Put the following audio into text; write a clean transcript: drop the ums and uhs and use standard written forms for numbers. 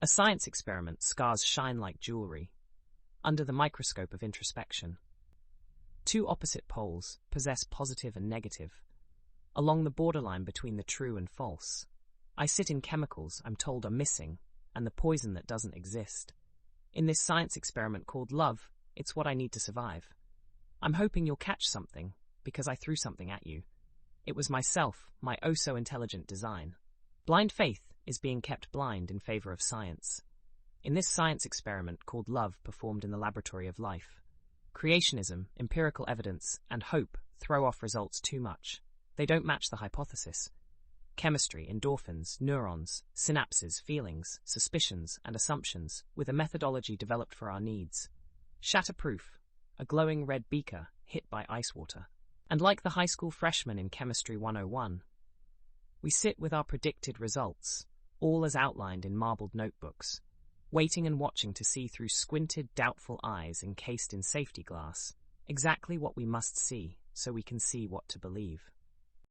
A science experiment scars shine like jewelry under the microscope of introspection. Two opposite poles possess positive and negative, along the borderline between the true and false. I sit in chemicals I'm told are missing, and the poison that doesn't exist. In this science experiment called love, it's what I need to survive. I'm hoping you'll catch something, because I threw something at you. It was myself, my oh-so-intelligent design. Blind faith is being kept blind in favor of science. In this science experiment called love performed in the laboratory of life, creationism, empirical evidence, and hope throw off results too much. They don't match the hypothesis. Chemistry, endorphins, neurons, synapses, feelings, suspicions, and assumptions, with a methodology developed for our needs. Shatterproof, a glowing red beaker hit by ice water. And like the high school freshman in Chemistry 101, we sit with our predicted results, all as outlined in marbled notebooks, waiting and watching to see through squinted, doubtful eyes encased in safety glass, exactly what we must see so we can see what to believe.